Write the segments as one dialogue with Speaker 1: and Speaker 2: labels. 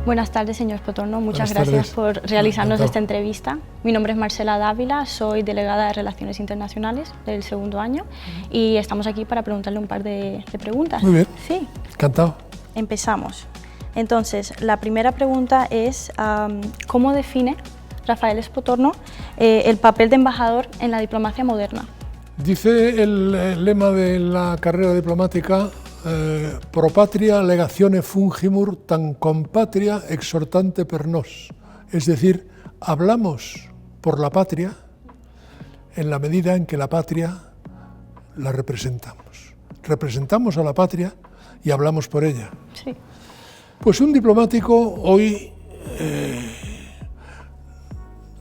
Speaker 1: Buenas tardes, señor Potorno. Muchas
Speaker 2: Buenas
Speaker 1: gracias
Speaker 2: tardes.
Speaker 1: por realizarnos
Speaker 2: Encantado.
Speaker 1: esta entrevista. Mi nombre es Marcela Dávila, soy delegada de Relaciones Internacionales del segundo año y estamos aquí para preguntarle un par de preguntas.
Speaker 2: Muy bien.
Speaker 1: Sí,
Speaker 2: Encantado.
Speaker 1: empezamos. Entonces, la primera pregunta es, ¿cómo define Rafael Espotorno el papel de embajador en la diplomacia moderna?
Speaker 2: Dice el lema de la carrera diplomática, pro patria legazione fungimur tancom patria exhortante per nos. Es decir, hablamos por la patria en la medida en que la patria la representamos. Representamos a la patria y hablamos por ella.
Speaker 1: Sí.
Speaker 2: Pues un diplomático hoy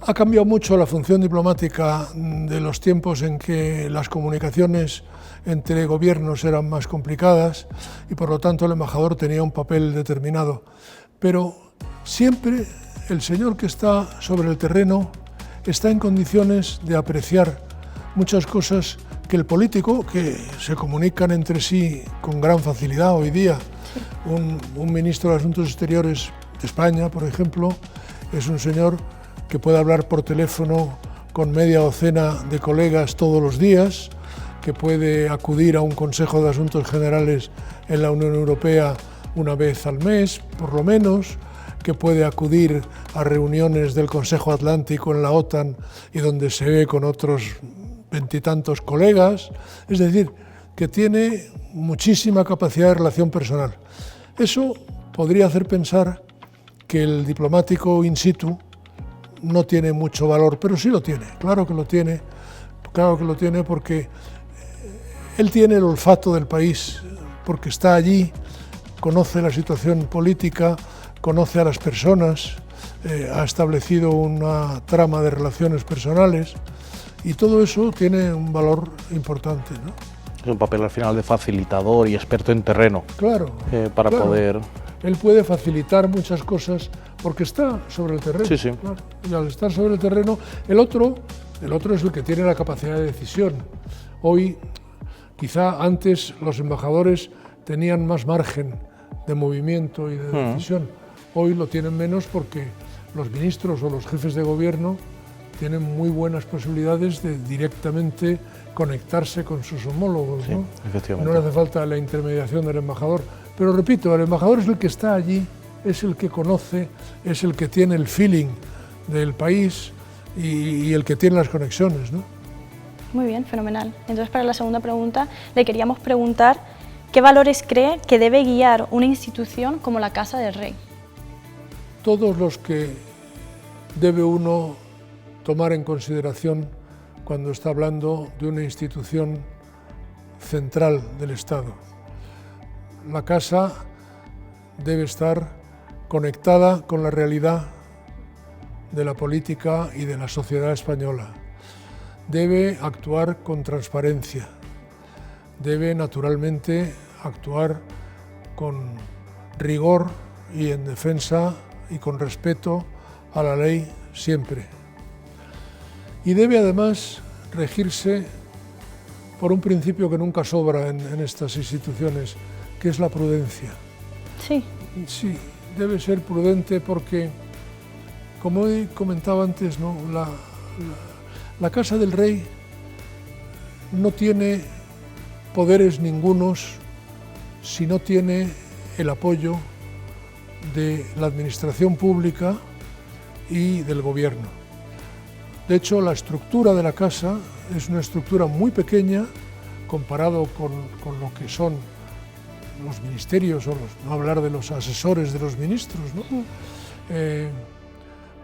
Speaker 2: ha cambiado mucho la función diplomática de los tiempos en que las comunicaciones entre gobiernos eran más complicadas y por lo tanto el embajador tenía un papel determinado. Pero siempre el señor que está sobre el terreno está en condiciones de apreciar muchas cosas que el político, que se comunican entre sí con gran facilidad hoy día. Un ministro de Asuntos Exteriores de España, por ejemplo, es un señor que puede hablar por teléfono con media docena de colegas todos los días, que puede acudir a un Consejo de Asuntos Generales en la Unión Europea una vez al mes, por lo menos, que puede acudir a reuniones del Consejo Atlántico en la OTAN y donde se ve con otros veintitantos colegas, es decir, que tiene muchísima capacidad de relación personal. Eso podría hacer pensar que el diplomático in situ no tiene mucho valor, pero sí lo tiene, claro que lo tiene porque él tiene el olfato del país, porque está allí, conoce la situación política, conoce a las personas, ha establecido una trama de relaciones personales y todo eso tiene un valor importante, ¿no?
Speaker 3: Es un papel al final de facilitador y experto en terreno.
Speaker 2: Claro.
Speaker 3: Para
Speaker 2: claro.
Speaker 3: poder...
Speaker 2: Él puede facilitar muchas cosas porque está sobre el terreno.
Speaker 3: Sí, sí.
Speaker 2: Claro. Y al estar sobre el terreno, el otro es el que tiene la capacidad de decisión. Hoy, quizá antes los embajadores tenían más margen de movimiento y de decisión. Hoy lo tienen menos porque los ministros o los jefes de gobierno tienen muy buenas posibilidades de directamente conectarse con sus homólogos,
Speaker 3: Sí,
Speaker 2: ¿no?
Speaker 3: efectivamente.
Speaker 2: No le hace falta la intermediación del embajador. Pero repito, el embajador es el que está allí, es el que conoce, es el que tiene el feeling del país y el que tiene las conexiones, ¿no?
Speaker 1: Muy bien, fenomenal. Entonces, para la segunda pregunta, le queríamos preguntar ¿qué valores cree que debe guiar una institución como la Casa del Rey?
Speaker 2: Todos los que debe uno tomar en consideración cuando está hablando de una institución central del Estado. La Casa debe estar conectada con la realidad de la política y de la sociedad española. Debe actuar con transparencia. Debe naturalmente actuar con rigor y en defensa y con respeto a la ley siempre. Y debe además regirse por un principio que nunca sobra en estas instituciones, que es la prudencia.
Speaker 1: Sí.
Speaker 2: Sí, debe ser prudente porque, como he comentado antes, ¿no? La Casa del Rey no tiene poderes ningunos si no tiene el apoyo de la administración pública y del gobierno. De hecho, la estructura de la Casa es una estructura muy pequeña comparado con lo que son los ministerios, no hablar de los asesores de los ministros, ¿no?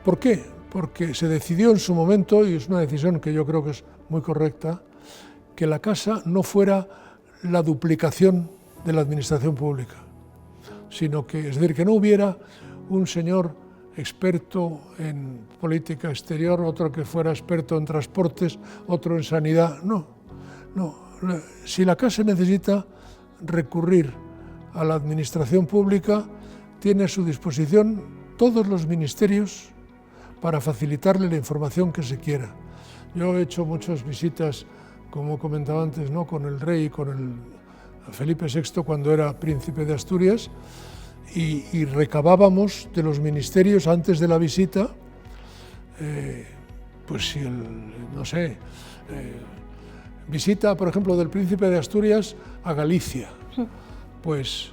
Speaker 2: ¿Por qué? Porque se decidió en su momento, y es una decisión que yo creo que es muy correcta, que la Casa no fuera la duplicación de la administración pública, sino que, es decir, que no hubiera un señor experto en política exterior, otro que fuera experto en transportes, otro en sanidad. No. Si la Casa necesita recurrir a la administración pública, tiene a su disposición todos los ministerios para facilitarle la información que se quiera. Yo he hecho muchas visitas, como comentaba antes, ¿no? Con el rey y con el Felipe VI cuando era príncipe de Asturias, y recabábamos de los ministerios antes de la visita, pues si no sé, visita, por ejemplo, del príncipe de Asturias a Galicia, pues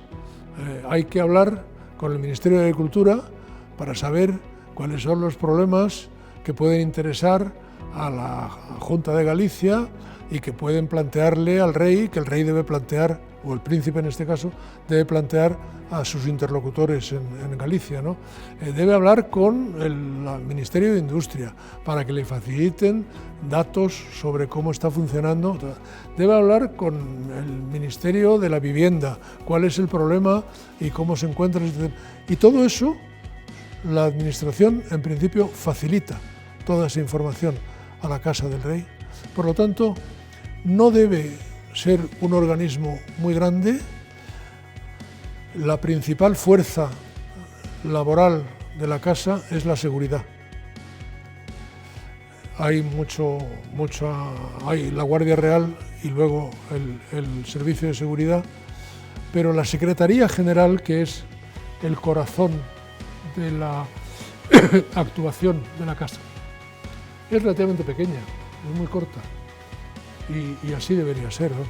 Speaker 2: hay que hablar con el Ministerio de Agricultura para saber cuáles son los problemas que pueden interesar a la Junta de Galicia y que pueden plantearle al rey, que el rey debe plantear, o el príncipe en este caso, debe plantear a sus interlocutores en Galicia, ¿no? Debe hablar con el Ministerio de Industria para que le faciliten datos sobre cómo está funcionando. Debe hablar con el Ministerio de la Vivienda, cuál es el problema y cómo se encuentra. Y todo eso, la Administración en principio facilita toda esa información a la Casa del Rey. Por lo tanto, no debe ser un organismo muy grande. La principal fuerza laboral de la Casa es la seguridad. Hay hay la Guardia Real y luego el Servicio de Seguridad, pero la Secretaría General, que es el corazón de la actuación de la Casa, es relativamente pequeña, es muy corta y así debería ser, ¿no?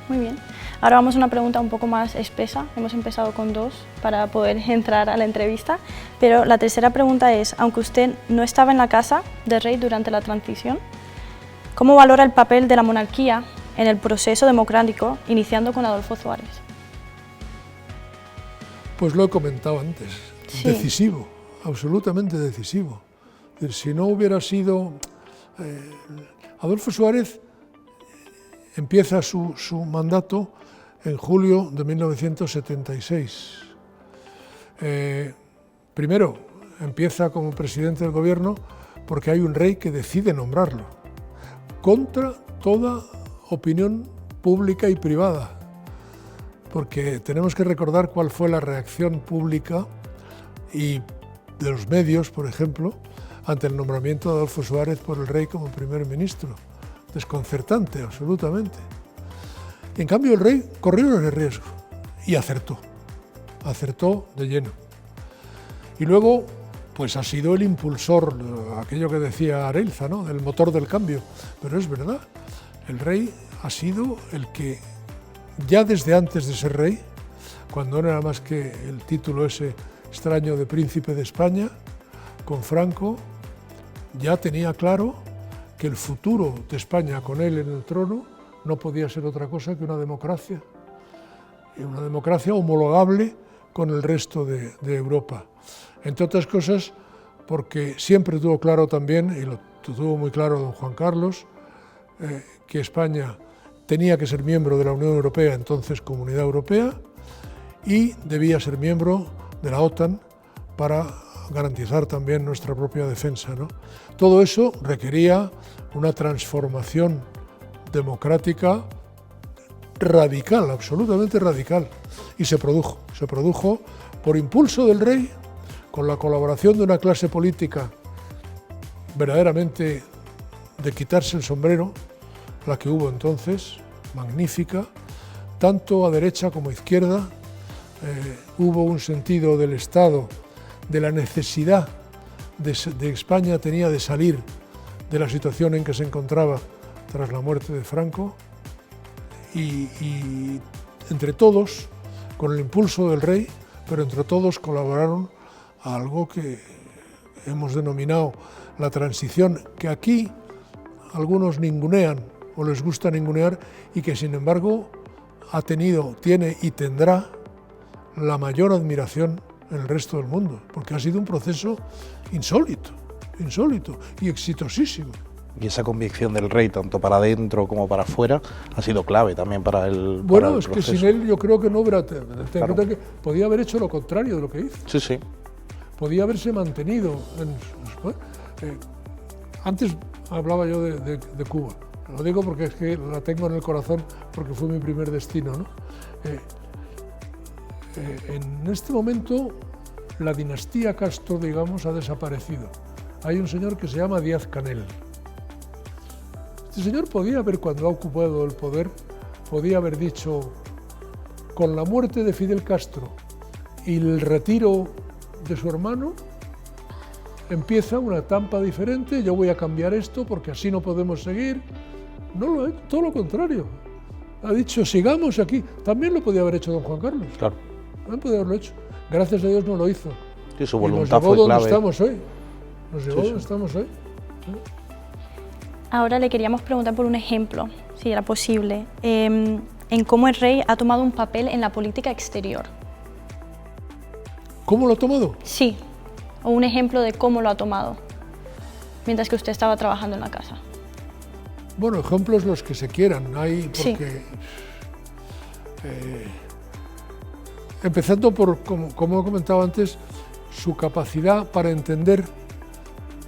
Speaker 1: Muy bien. Ahora vamos a una pregunta un poco más espesa. Hemos empezado con 2 para poder entrar a la entrevista, pero la tercera pregunta es, aunque usted no estaba en la casa del rey durante la transición, ¿cómo valora el papel de la monarquía en el proceso democrático, iniciando con Adolfo Suárez?
Speaker 2: Pues lo he comentado antes,
Speaker 1: Sí.
Speaker 2: Decisivo, absolutamente decisivo. Si no hubiera sido... Adolfo Suárez empieza su mandato en julio de 1976. Primero, empieza como presidente del gobierno porque hay un rey que decide nombrarlo, contra toda opinión pública y privada, porque tenemos que recordar cuál fue la reacción pública y de los medios, por ejemplo, ante el nombramiento de Adolfo Suárez por el rey como primer ministro. Desconcertante, absolutamente. En cambio, el rey corrió el riesgo y acertó de lleno. Y luego, pues ha sido el impulsor, aquello que decía Areilza, ¿no?, del motor del cambio. Pero es verdad, el rey ha sido el que, ya desde antes de ser rey, cuando no era más que el título ese extraño de príncipe de España, con Franco, ya tenía claro que el futuro de España con él en el trono no podía ser otra cosa que una democracia, y una democracia homologable con el resto de Europa. Entre otras cosas, porque siempre tuvo claro también, y lo tuvo muy claro don Juan Carlos, que España tenía que ser miembro de la Unión Europea, entonces Comunidad Europea, y debía ser miembro de la OTAN para garantizar también nuestra propia defensa, ¿no? Todo eso requería una transformación democrática radical, absolutamente radical, y se produjo por impulso del rey, con la colaboración de una clase política verdaderamente de quitarse el sombrero, la que hubo entonces, magnífica, tanto a derecha como a izquierda. Hubo un sentido del Estado, de la necesidad de España tenía de salir de la situación en que se encontraba tras la muerte de Franco, y entre todos, con el impulso del rey, pero entre todos colaboraron a algo que hemos denominado la transición, que aquí algunos ningunean o les gusta ningunear, y que sin embargo tiene y tendrá la mayor admiración en el resto del mundo, porque ha sido un proceso insólito y exitosísimo.
Speaker 3: Y esa convicción del rey, tanto para adentro como para afuera, ha sido clave también para el
Speaker 2: Bueno,
Speaker 3: para el
Speaker 2: es
Speaker 3: proceso.
Speaker 2: que sin él yo creo que no hubiera...
Speaker 3: Claro.
Speaker 2: Que podía haber hecho lo contrario de lo que hizo.
Speaker 3: Sí, sí.
Speaker 2: Podía haberse mantenido. Antes hablaba yo de Cuba. Lo digo porque es que la tengo en el corazón, porque fue mi primer destino, ¿no? En este momento la dinastía Castro, digamos, ha desaparecido. Hay un señor que se llama Díaz-Canel. Este señor podía haber, cuando ha ocupado el poder, podía haber dicho: con la muerte de Fidel Castro y el retiro de su hermano empieza una etapa diferente, yo voy a cambiar esto porque así no podemos seguir. No lo ha hecho, todo lo contrario. Ha dicho, sigamos aquí. También lo podía haber hecho don Juan Carlos.
Speaker 3: Claro.
Speaker 2: También podía haberlo hecho. Gracias a Dios no lo hizo.
Speaker 3: Sí, su
Speaker 2: Y
Speaker 3: voluntad
Speaker 2: nos llevó
Speaker 3: fue
Speaker 2: donde
Speaker 3: clave.
Speaker 2: estamos hoy. Nos llevó
Speaker 3: Sí,
Speaker 2: donde
Speaker 3: sí.
Speaker 2: estamos hoy.
Speaker 1: Ahora le queríamos preguntar por un ejemplo, si era posible, en cómo el rey ha tomado un papel en la política exterior.
Speaker 2: ¿Cómo lo ha tomado?
Speaker 1: Sí, o un ejemplo de cómo lo ha tomado, mientras que usted estaba trabajando en la casa.
Speaker 2: Bueno, ejemplos los que se quieran. Hay
Speaker 1: Sí.
Speaker 2: porque... empezando por, como he comentado antes, su capacidad para entender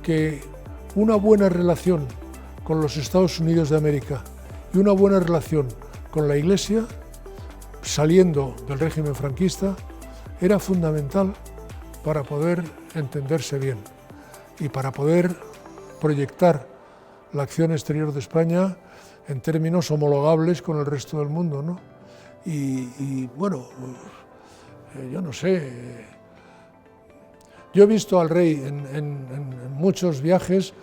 Speaker 2: que una buena relación con los Estados Unidos de América y una buena relación con la Iglesia, saliendo del régimen franquista, era fundamental para poder entenderse bien y para poder proyectar la acción exterior de España en términos homologables con el resto del mundo, ¿no? Y bueno, yo no sé, yo he visto al rey en muchos viajes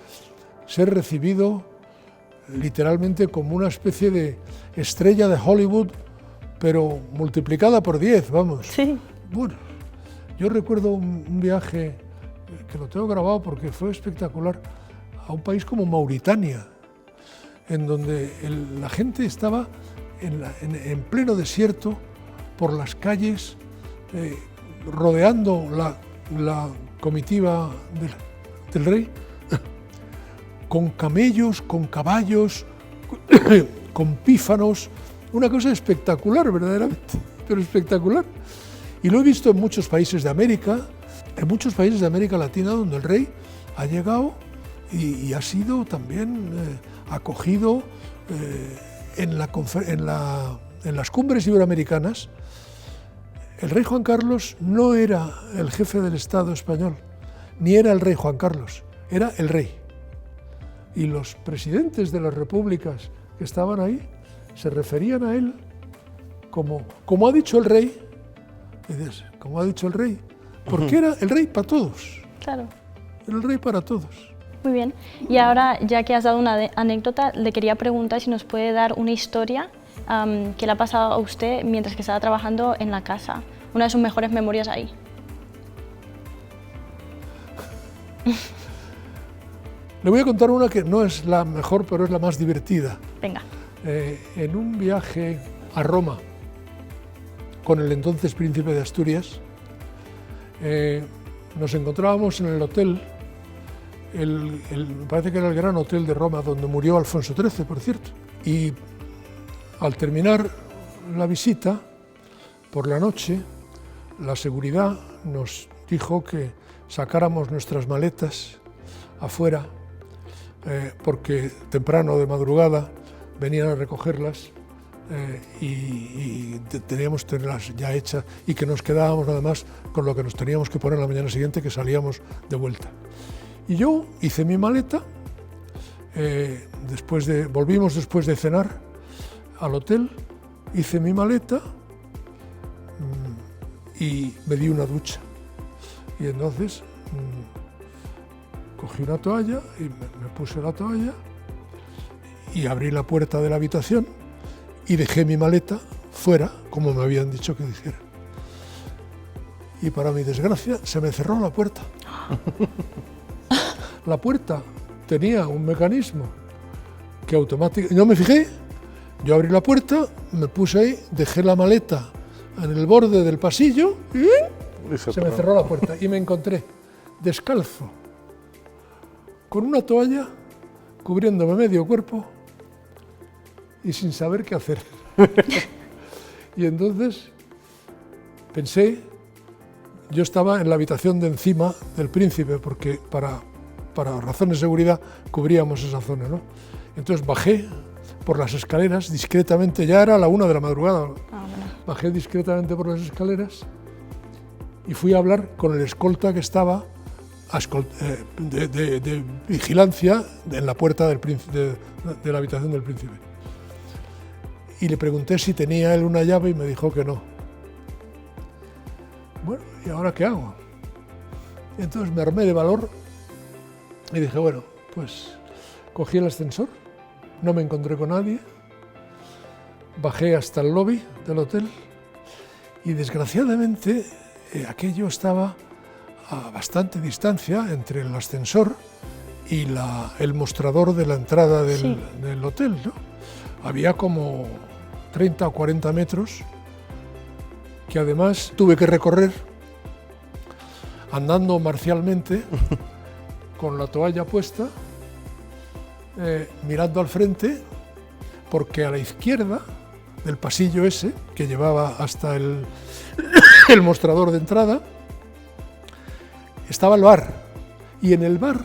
Speaker 2: ser recibido literalmente como una especie de estrella de Hollywood, pero multiplicada por 10, vamos.
Speaker 1: Sí.
Speaker 2: Bueno, yo recuerdo un viaje que lo tengo grabado porque fue espectacular, a un país como Mauritania, en donde la gente estaba en pleno desierto, por las calles, rodeando la comitiva del rey, con camellos, con caballos, con pífanos, una cosa espectacular, verdaderamente, pero espectacular. Y lo he visto en muchos países de América Latina, donde el rey ha llegado y ha sido también acogido en las cumbres iberoamericanas. El rey Juan Carlos no era el jefe del Estado español, ni era el rey Juan Carlos, era el rey. Y los presidentes de las repúblicas que estaban ahí se referían a él como ha dicho el rey, y dices, como ha dicho el rey, porque era el rey para todos,
Speaker 1: Claro.
Speaker 2: era el rey para todos.
Speaker 1: Muy bien. Y ahora, ya que has dado una anécdota, le quería preguntar si nos puede dar una historia que le ha pasado a usted mientras que estaba trabajando en la casa. Una de sus mejores memorias ahí.
Speaker 2: Le voy a contar una que no es la mejor, pero es la más divertida.
Speaker 1: Venga.
Speaker 2: En un viaje a Roma con el entonces príncipe de Asturias, nos encontrábamos en el hotel, me parece que era el Gran Hotel de Roma, donde murió Alfonso XIII, por cierto. Y al terminar la visita, por la noche, la seguridad nos dijo que sacáramos nuestras maletas afuera, porque temprano de madrugada venían a recogerlas y teníamos que tenerlas ya hechas y que nos quedábamos nada más con lo que nos teníamos que poner la mañana siguiente, que salíamos de vuelta. Y yo hice mi maleta, volvimos después de cenar al hotel, hice mi maleta y me di una ducha. Y entonces cogí una toalla y me puse la toalla y abrí la puerta de la habitación y dejé mi maleta fuera, como me habían dicho que dijera. Y para mi desgracia se me cerró la puerta. La puerta tenía un mecanismo que automáticamente... No me fijé, yo abrí la puerta, me puse ahí, dejé la maleta en el borde del pasillo y se me cerró la puerta y me encontré descalzo, con una toalla cubriéndome medio cuerpo y sin saber qué hacer. Y entonces pensé, yo estaba en la habitación de encima del príncipe, porque para razones de seguridad cubríamos esa zona, ¿no? Entonces bajé por las escaleras discretamente, ya era la 1 de la madrugada, bajé discretamente por las escaleras y fui a hablar con el escolta que estaba de vigilancia en la puerta de la habitación del príncipe. Y le pregunté si tenía él una llave y me dijo que no. bueno, ¿y ahora qué hago? Y entonces me armé de valor y dije, bueno, pues cogí el ascensor, no me encontré con nadie, bajé hasta el lobby del hotel y desgraciadamente aquello estaba a bastante distancia entre el ascensor y el mostrador de la entrada del hotel, ¿no? Había como 30 o 40 metros que además tuve que recorrer andando marcialmente con la toalla puesta, mirando al frente, porque a la izquierda del pasillo ese que llevaba hasta el mostrador de entrada estaba el bar, y en el bar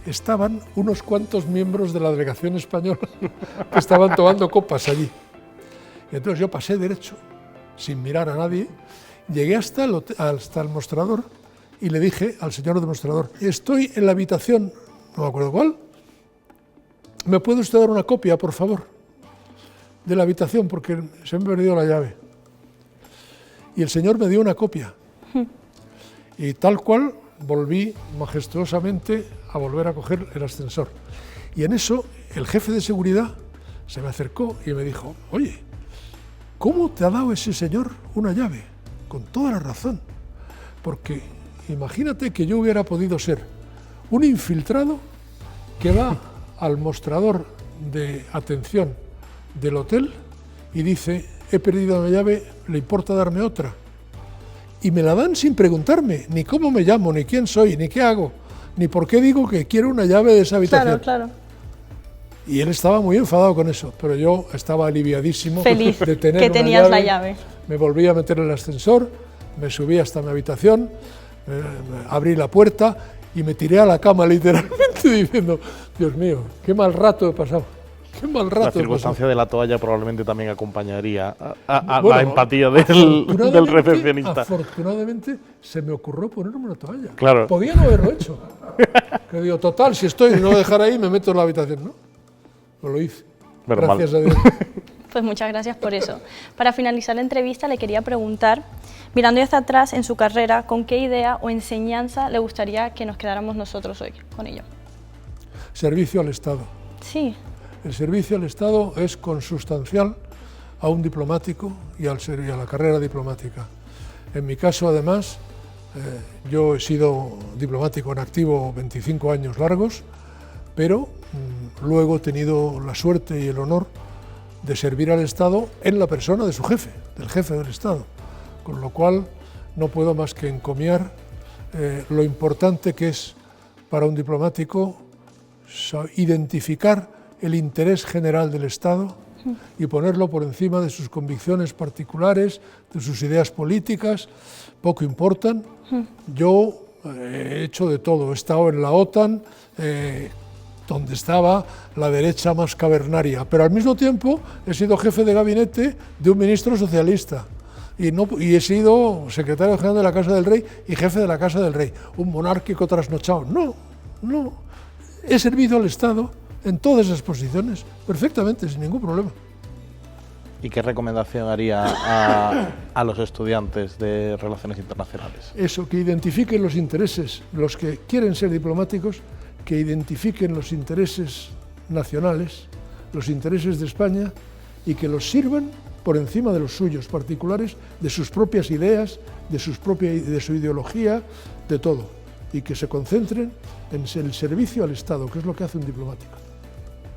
Speaker 2: estaban unos cuantos miembros de la delegación española que estaban tomando copas allí. Y entonces yo pasé derecho, sin mirar a nadie, llegué hasta el mostrador y le dije al señor del mostrador, estoy en la habitación, no me acuerdo cuál, ¿me puede usted dar una copia, por favor, de la habitación, porque se me ha perdido la llave? Y el señor me dio una copia. Y tal cual volví majestuosamente a volver a coger el ascensor. Y en eso el jefe de seguridad se me acercó y me dijo, oye, ¿cómo te ha dado ese señor una llave? Con toda la razón, porque imagínate que yo hubiera podido ser un infiltrado que va al mostrador de atención del hotel y dice, he perdido la llave, ¿le importa darme otra? Y me la dan sin preguntarme ni cómo me llamo, ni quién soy, ni qué hago, ni por qué digo que quiero una llave de esa habitación.
Speaker 1: Claro, claro.
Speaker 2: Y él estaba muy enfadado con eso, pero yo estaba aliviadísimo
Speaker 1: feliz
Speaker 2: de tener
Speaker 1: que
Speaker 2: una
Speaker 1: tenías
Speaker 2: llave.
Speaker 1: la llave.
Speaker 2: Me volví a meter en el ascensor, me subí hasta mi habitación, abrí la puerta y me tiré a la cama literalmente diciendo, Dios mío, qué mal rato he pasado. Qué mal rato.
Speaker 3: La circunstancia de la toalla probablemente también acompañaría a
Speaker 2: bueno,
Speaker 3: la empatía del recepcionista.
Speaker 2: Afortunadamente se me ocurrió ponerme una toalla.
Speaker 3: Claro.
Speaker 2: Podía no haberlo hecho. Que digo, total, si estoy y no dejar ahí, me meto en la habitación, ¿no? Pues lo hice.
Speaker 3: Normal.
Speaker 2: Gracias a Dios.
Speaker 1: Pues muchas gracias por eso. Para finalizar la entrevista le quería preguntar, mirando hacia atrás en su carrera, ¿con qué idea o enseñanza le gustaría que nos quedáramos nosotros hoy con ello?
Speaker 2: Servicio al Estado.
Speaker 1: Sí.
Speaker 2: El servicio al Estado es consustancial a un diplomático y a la carrera diplomática. En mi caso, además, yo he sido diplomático en activo 25 años largos, pero luego he tenido la suerte y el honor de servir al Estado en la persona de su jefe, del jefe del Estado, con lo cual no puedo más que encomiar lo importante que es para un diplomático identificar el interés general del Estado y ponerlo por encima de sus convicciones particulares, de sus ideas políticas, poco importan. Yo he hecho de todo, he estado en la OTAN, donde estaba la derecha más cavernaria, pero al mismo tiempo he sido jefe de gabinete de un ministro socialista y he sido secretario general de la Casa del Rey y jefe de la Casa del Rey, un monárquico trasnochado. No, he servido al Estado en todas esas posiciones, perfectamente, sin ningún problema.
Speaker 3: ¿Y qué recomendación haría a los estudiantes de Relaciones Internacionales?
Speaker 2: Eso, que identifiquen los intereses, los que quieren ser diplomáticos, que identifiquen los intereses nacionales, los intereses de España, y que los sirvan por encima de los suyos particulares, de sus propias ideas, de su ideología, de todo, y que se concentren en el servicio al Estado, que es lo que hace un diplomático.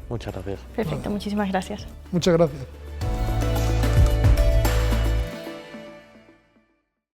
Speaker 3: Muchas gracias.
Speaker 1: Perfecto, muchísimas gracias.
Speaker 2: Muchas gracias.